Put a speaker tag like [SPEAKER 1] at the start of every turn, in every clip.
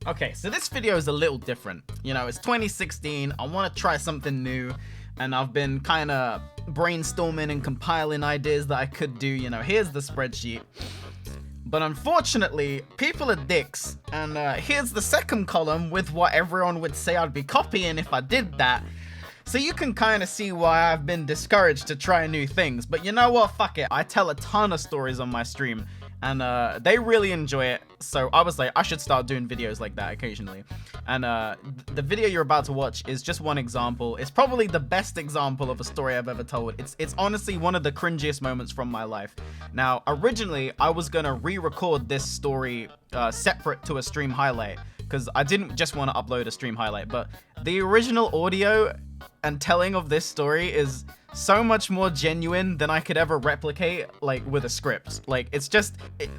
[SPEAKER 1] Okay, so this video is a little different. You know, it's 2016, I want to try something new, and I've been kind of brainstorming and compiling ideas that I could do. You know, here's the spreadsheet. But unfortunately, people are dicks, and here's the second column with what everyone would say I'd be copying if I did that. So you can kind of see why I've been discouraged to try new things. But you know what? Fuck it. I tell a ton of stories on my stream, and they really enjoy it. So I was like, I should start doing videos like that occasionally. And the video you're about to watch is just one example. It's probably the best example of a story I've ever told. It's honestly one of the cringiest moments from my life. Now, originally, I was gonna re-record this story separate to a stream highlight, because I didn't just want to upload a stream highlight, but the original audio and telling of this story is so much more genuine than I could ever replicate, like, with a script. Like, it's just,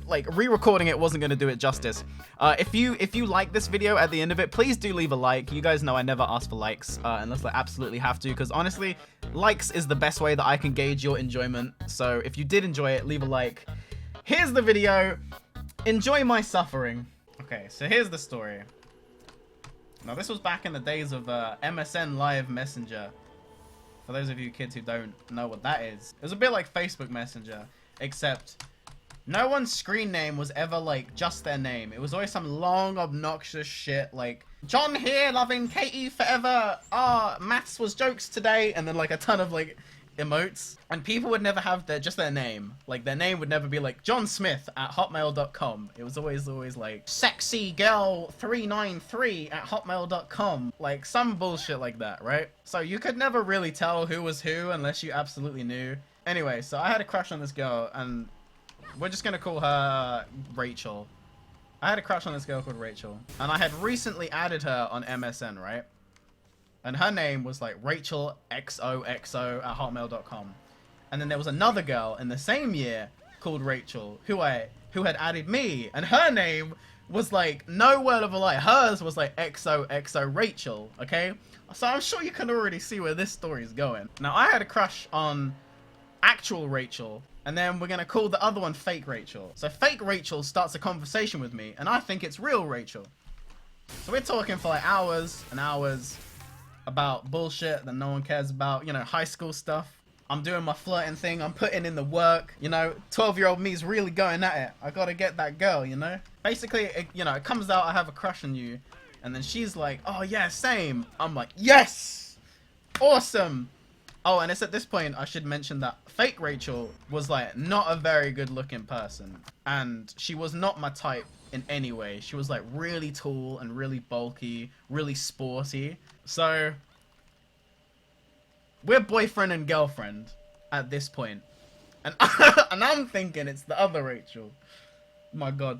[SPEAKER 1] like, re-recording it wasn't gonna do it justice. If you like this video at the end of it, please do leave a like. You guys know I never ask for likes, unless I absolutely have to, because honestly, likes is the best way that I can gauge your enjoyment. So if you did enjoy it, leave a like. Here's the video. Enjoy my suffering. Okay, so here's the story. Now, this was back in the days of MSN Live Messenger. For those of you kids who don't know what that is, it was a bit like Facebook Messenger, except no one's screen name was ever like just their name. It was always some long, obnoxious shit like, John here, loving Katie forever. Maths was jokes today, and then like a ton of like emotes, and people would never have just their name. Like, their name would never be like johnsmith@hotmail.com. It was always like sexygirl393@hotmail.com, like some bullshit like that, right? So you could never really tell who was who unless you absolutely knew. Anyway, so I had a crush on this girl, and we're just gonna call her Rachel. I had a crush on this girl called Rachel, and I had recently added her on MSN, right? And her name was like RachelXOXO@hotmail.com. And then there was another girl in the same year called Rachel who had added me, and her name was like, no word of a lie, hers was like XOXO Rachel, okay? So I'm sure you can already see where this story is going. Now, I had a crush on actual Rachel, and then we're gonna call the other one fake Rachel. So fake Rachel starts a conversation with me, and I think it's real Rachel. So we're talking for like hours and hours about bullshit that no one cares about, you know, high school stuff. I'm doing my flirting thing, I'm putting in the work, you know, 12-year-old me's really going at it. I gotta get that girl, you know? Basically, it comes out I have a crush on you, and then she's like, oh yeah, same. I'm like, yes! Awesome! Oh, and it's at this point I should mention that fake Rachel was like not a very good looking person, and she was not my type in any way. She was like really tall and really bulky, really sporty. So we're boyfriend and girlfriend at this point, and and I'm thinking it's the other Rachel. My God.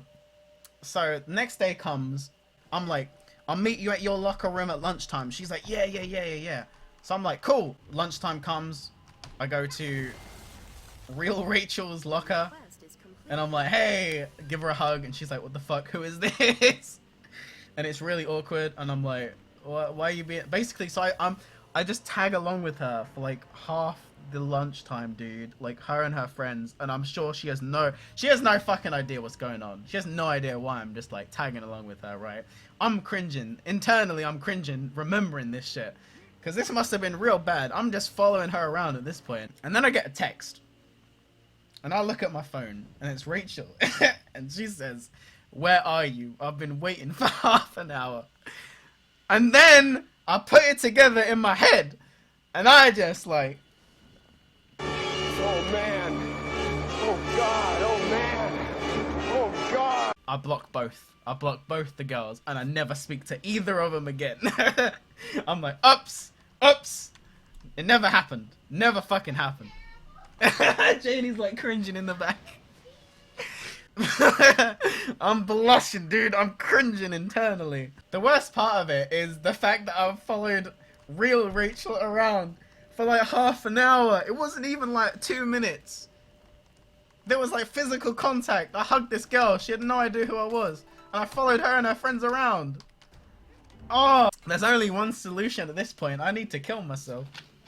[SPEAKER 1] So next day comes, I'm like, I'll meet you at your locker room at lunchtime. She's like, yeah. So I'm like, cool. Lunchtime comes, I go to real Rachel's locker, and I'm like, hey, give her a hug, and she's like, what the fuck, who is this? And it's really awkward, and I'm like, why are you being... Basically, so I just tag along with her for like half the lunchtime, dude. Like, her and her friends, and I'm sure she has no fucking idea what's going on. She has no idea why I'm just like tagging along with her, right? I'm cringing. Internally, I'm cringing remembering this shit, because this must have been real bad. I'm just following her around at this point. And then I get a text, and I look at my phone, and it's Rachel. And she says, where are you? I've been waiting for half an hour. And then I put it together in my head, and I just like, oh man, oh God, oh man, oh God. I block both the girls, and I never speak to either of them again. I'm like, oops. It never happened. Never fucking happened. Janie's like cringing in the back. I'm blushing, dude. I'm cringing internally. The worst part of it is the fact that I've followed real Rachel around for like half an hour. It wasn't even like 2 minutes. There was like physical contact. I hugged this girl. She had no idea who I was. And I followed her and her friends around. Oh, there's only one solution at this point. I need to kill myself.